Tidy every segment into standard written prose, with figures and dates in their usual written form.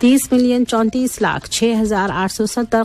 30,34,06,870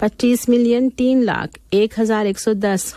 25,03,01,110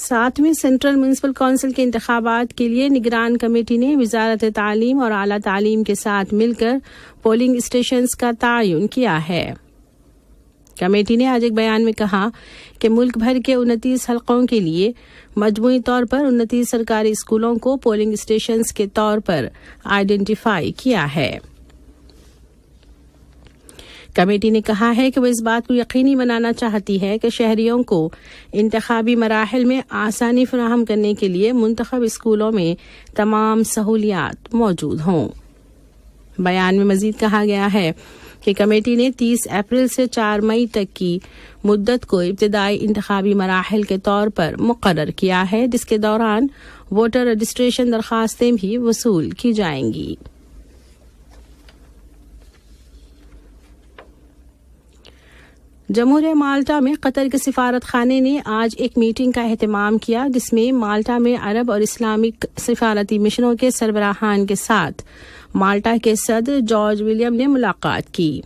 7ویں central municipal council کے انتخابات کے لیے نگران کمیٹی نے وزارت تعلیم اور اعلیٰ تعلیم کے ساتھ مل کر پولنگ اسٹیشنز کا تعین کیا ہے۔ کمیٹی نے آج ایک بیان میں کہا کہ ملک بھر کے 29 حلقوں کے لیے مجموعی طور پر 29 سرکاری اسکولوں کو پولنگ اسٹیشنز کے طور پر آئیڈینٹیفائی کیا ہے۔ کمیٹی نے کہا ہے کہ وہ اس بات کو یقینی بنانا چاہتی ہے کہ شہریوں کو انتخابی مراحل میں آسانی فراہم کرنے کے لیے منتخب اسکولوں میں تمام سہولیات موجود ہوں۔ بیان میں مزید کہا گیا ہے کہ کمیٹی نے 30 اپریل سے 4 مئی تک کی مدت کو ابتدائی انتخابی مراحل کے طور پر مقرر کیا ہے، جس کے دوران ووٹر رجسٹریشن درخواستیں بھی وصول کی جائیں گی۔ جمہوریہ مالٹا میں قطر کے سفارت خانے نے آج ایک میٹنگ کا اہتمام کیا، جس میں مالٹا میں عرب اور اسلامک سفارتی مشنوں کے سربراہان کے ساتھ مالٹا کے صدر جارج ولیم نے ملاقات کی۔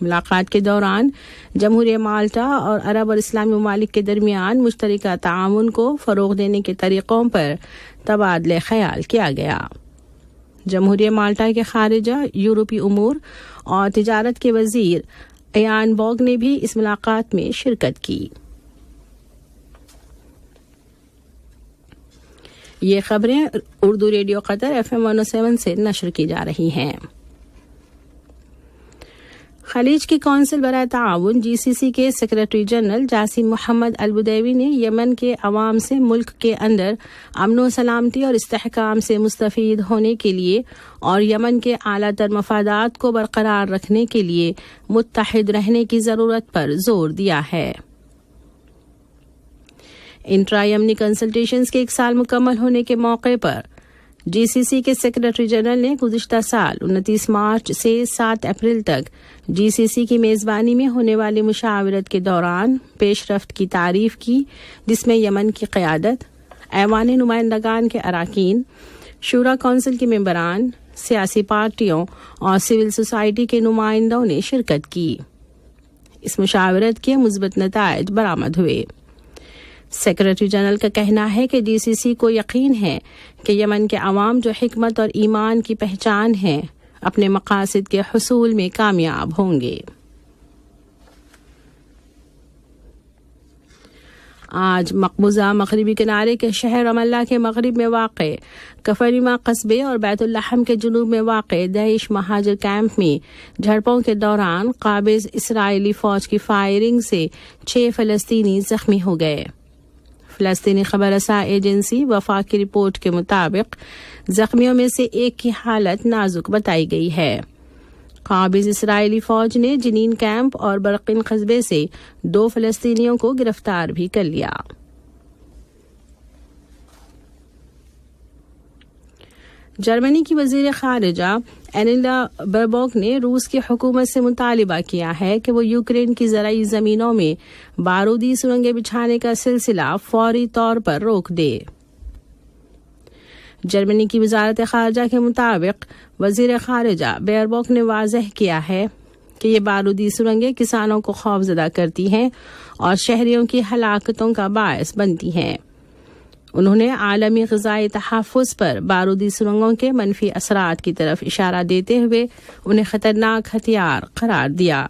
ملاقات کے دوران جمہوریہ مالٹا اور عرب اور اسلامی ممالک کے درمیان مشترکہ تعاون کو فروغ دینے کے طریقوں پر تبادلہ خیال کیا گیا۔ جمہوریہ مالٹا کے خارجہ، یورپی امور اور تجارت کے وزیر ایان بوگ نے بھی اس ملاقات میں شرکت کی۔ یہ خبریں اردو ریڈیو قطر FM 107 سے نشر کی جا رہی ہیں۔ خلیج کی کونسل برائے تعاون GCC کے سیکرٹری جنرل جاسم محمد البدیوی نے یمن کے عوام سے ملک کے اندر امن و سلامتی اور استحکام سے مستفید ہونے کے لیے اور یمن کے اعلیٰ تر مفادات کو برقرار رکھنے کے لیے متحد رہنے کی ضرورت پر زور دیا ہے۔ انٹرا یمنی کنسلٹیشنز کے 1 سال مکمل ہونے کے موقع پر GCC کے سیکرٹری جنرل نے گزشتہ سال 29 مارچ سے 7 اپریل تک GCC کی میزبانی میں ہونے والی مشاورت کے دوران پیش رفت کی تعریف کی، جس میں یمن کی قیادت، ایوان نمائندگان کے اراکین، شورا کونسل کے ممبران، سیاسی پارٹیوں اور سول سوسائٹی کے نمائندوں نے شرکت کی۔ اس مشاورت کے مثبت نتائج برآمد ہوئے۔ سیکرٹری جنرل کا کہنا ہے کہ GCC کو یقین ہے کہ یمن کے عوام جو حکمت اور ایمان کی پہچان ہیں، اپنے مقاصد کے حصول میں کامیاب ہوں گے۔ آج مقبوضہ مغربی کنارے کے شہر رام اللہ کے مغرب میں واقع کفرما قصبے اور بیت اللحم کے جنوب میں واقع داعش مہاجر کیمپ میں جھڑپوں کے دوران قابض اسرائیلی فوج کی فائرنگ سے 6 فلسطینی زخمی ہو گئے۔ فلسطینی خبر رساں ایجنسی وفا کی رپورٹ کے مطابق زخمیوں میں سے ایک کی حالت نازک بتائی گئی ہے۔ قابض اسرائیلی فوج نے جنین کیمپ اور برقین قصبے سے 2 فلسطینیوں کو گرفتار بھی کر لیا۔ جرمنی کی وزیر خارجہ اینیلا بربوک نے روس کی حکومت سے مطالبہ کیا ہے کہ وہ یوکرین کی زرعی زمینوں میں بارودی سرنگیں بچھانے کا سلسلہ فوری طور پر روک دے۔ جرمنی کی وزارت خارجہ کے مطابق وزیر خارجہ بیربوک نے واضح کیا ہے کہ یہ بارودی سرنگیں کسانوں کو خوفزدہ کرتی ہیں اور شہریوں کی ہلاکتوں کا باعث بنتی ہیں۔ انہوں نے عالمی غذائی تحفظ پر بارودی سرنگوں کے منفی اثرات کی طرف اشارہ دیتے ہوئے انہیں خطرناک ہتھیار قرار دیا،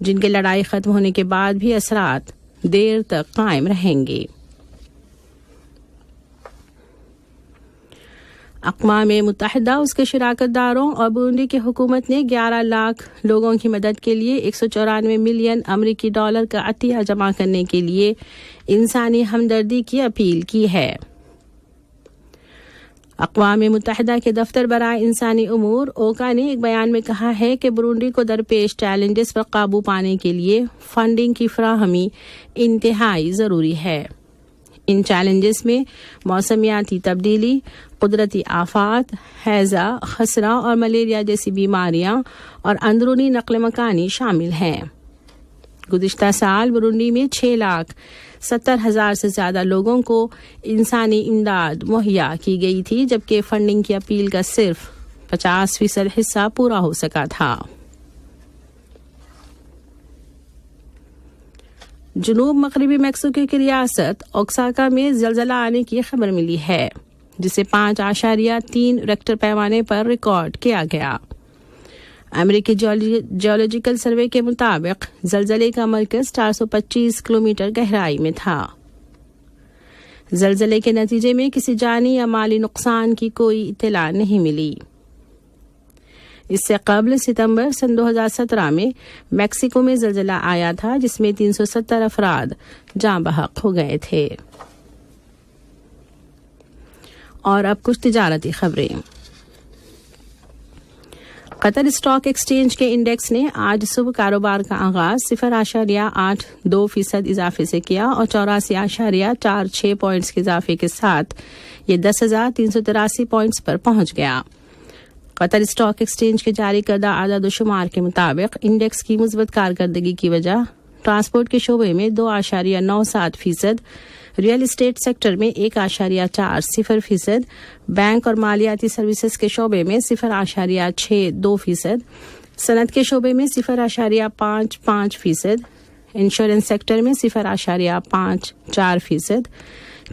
جن کے لڑائی ختم ہونے کے بعد بھی اثرات دیر تک قائم رہیں گے۔ اقوام متحدہ اس کے شراکت داروں اور برونڈی کی حکومت نے 11 لاکھ لوگوں کی مدد کے لیے 194 ملین امریکی ڈالر کا عطیہ جمع کرنے کے لیے انسانی ہمدردی کی اپیل کی ہے۔ اقوام متحدہ کے دفتر برائے انسانی امور اوکا نے ایک بیان میں کہا ہے کہ برونڈی کو درپیش چیلنجز پر قابو پانے کے لیے فنڈنگ کی فراہمی انتہائی ضروری ہے۔ ان چیلنجز میں موسمیاتی تبدیلی، قدرتی آفات، ہیضہ، خسرہ اور ملیریا جیسی بیماریاں اور اندرونی نقل مکانی شامل ہیں۔ گزشتہ سال برونڈی میں 6,70,000 سے زیادہ لوگوں کو انسانی امداد مہیا کی گئی تھی، جبکہ فنڈنگ کی اپیل کا صرف 50% حصہ پورا ہو سکا تھا۔ جنوب مغربی میکسیکو کی ریاست اوکساکا میں زلزلہ آنے کی خبر ملی ہے جسے 5.3 ریکٹر پیمانے پر ریکارڈ کیا گیا۔ امریکی جیولوجیکل سروے کے مطابق زلزلے کا مرکز 425 کلومیٹر گہرائی میں تھا۔ زلزلے کے نتیجے میں کسی جانی یا مالی نقصان کی کوئی اطلاع نہیں ملی۔ اس سے قبل ستمبر سن 2017 میں میکسیکو میں زلزلہ آیا تھا جس میں 370 افراد جاں بحق ہو گئے تھے۔ اور اب کچھ تجارتی خبریں۔ قطر اسٹاک ایکسچینج کے انڈیکس نے آج صبح کاروبار کا آغاز 0.82% اضافے سے کیا اور 84.46 پوائنٹس کے اضافے کے ساتھ یہ 10,383 پوائنٹس پر پہنچ گیا۔ قطر اسٹاک ایکسچینج کے جاری کردہ اعداد و شمار کے مطابق انڈیکس کی مثبت کارکردگی کی وجہ ٹرانسپورٹ کے شعبے میں 2.97%، ریئل اسٹیٹ سیکٹر میں 1.40%، بینک اور مالیاتی سروسز کے شعبے میں 0.62%، صنعت کے شعبے میں 0.55%، انشورنس سیکٹر میں 0.54%،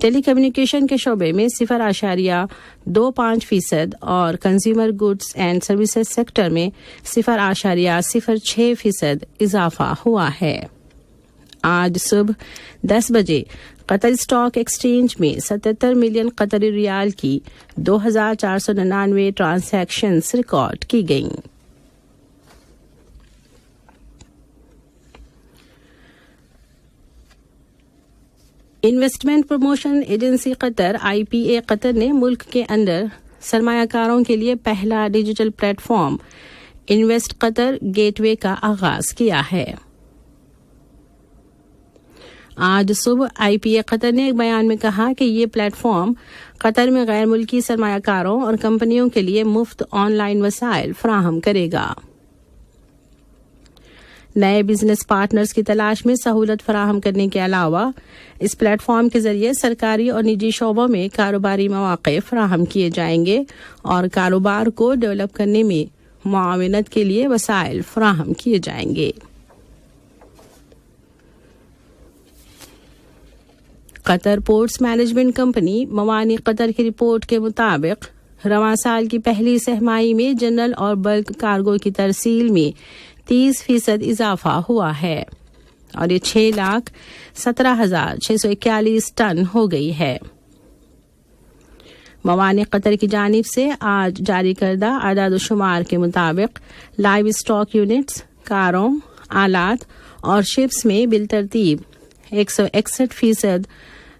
ٹیلی کمیونیکیشن کے شعبے میں 0.25% اور consumer goods and services sector میں 0.06% اضافہ ہوا ہے۔ آج صبح 10 بجے قطر اسٹاک ایکسچینج میں 77 ملین قطری ریال کی 2,499 ٹرانزیکشنز ریکارڈ کی گئیں۔ انویسٹمنٹ پروموشن ایجنسی قطر IPA قطر نے ملک کے اندر سرمایہ کاروں کے لیے پہلا ڈیجیٹل پلیٹ فارم انویسٹ قطر گیٹ وے کا آغاز کیا ہے۔ آج صبح IPA قطر نے ایک بیان میں کہا کہ یہ پلیٹ فارم قطر میں غیر ملکی سرمایہ کاروں اور کمپنیوں کے لیے مفت آن لائن وسائل فراہم کرے گا۔ نئے بزنس پارٹنرز کی تلاش میں سہولت فراہم کرنے کے علاوہ اس پلیٹ فارم کے ذریعے سرکاری اور نجی شعبوں میں کاروباری مواقع فراہم کیے جائیں گے اور کاروبار کو ڈیولپ کرنے میں معاونت کے لیے وسائل فراہم کیے جائیں گے۔ قطر پورٹس مینجمنٹ کمپنی موانی قطر کی رپورٹ کے مطابق رواں سال کی پہلی سہمائی میں جنرل اور بلک کارگو کی ترسیل میں 30% اضافہ ہوا ہے اور یہ 6,17,641 ٹن ہو گئی ہے۔ موانی قطر کی جانب سے آج جاری کردہ اعداد و شمار کے مطابق لائیو اسٹاک یونٹس، کاروں، آلات اور شپس میں بالترتیب 161%،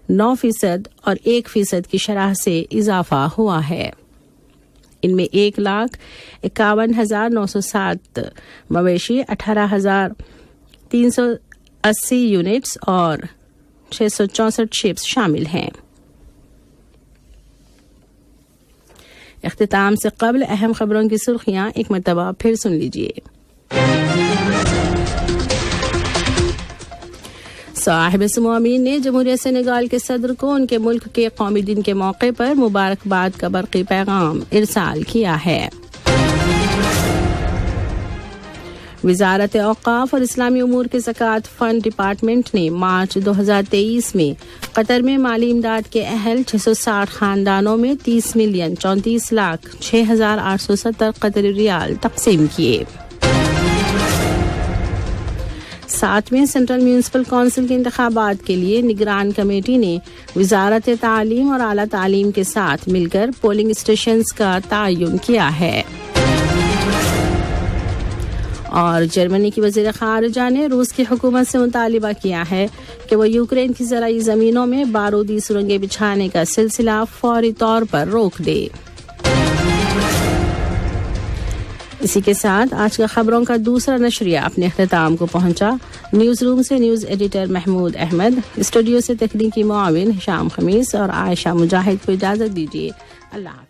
9% اور 1% کی شرح سے اضافہ ہوا ہے۔ ان میں 1,51,907 مویشی، 18,380 یونٹس اور 664 شپس شامل ہیں۔ اختتام سے قبل اہم خبروں کی سرخیاں ایک مرتبہ پھر سن لیجیے۔ صاحب سمو امین نے جمہوریہ سینیگال کے صدر کو ان کے ملک کے قومی دن کے موقع پر مبارکباد کا برقی پیغام ارسال کیا ہے۔ وزارت اوقاف اور اسلامی امور کے زکوٰۃ فنڈ ڈپارٹمنٹ نے مارچ 2023 میں قطر میں مالی امداد کے اہل 660 خاندانوں میں 30,34,06,870 قطری ریال تقسیم کیے۔ 7ویں سینٹرل میونسپل کونسل کے انتخابات کے لیے نگران کمیٹی نے وزارت تعلیم اور اعلیٰ تعلیم کے ساتھ مل کر پولنگ اسٹیشنز کا تعین کیا ہے۔ اور جرمنی کی وزیر خارجہ نے روس کی حکومت سے مطالبہ کیا ہے کہ وہ یوکرین کی زرعی زمینوں میں بارودی سرنگیں بچھانے کا سلسلہ فوری طور پر روک دے۔ اسی کے ساتھ آج کا خبروں کا دوسرا نشریہ اپنے اختتام کو پہنچا۔ نیوز روم سے news editor Mahmood Ahmed, studio سے تکنیکی معاون ہشام خمیس اور عائشہ مجاہد کو اجازت دیجیے۔ اللہ حافظ۔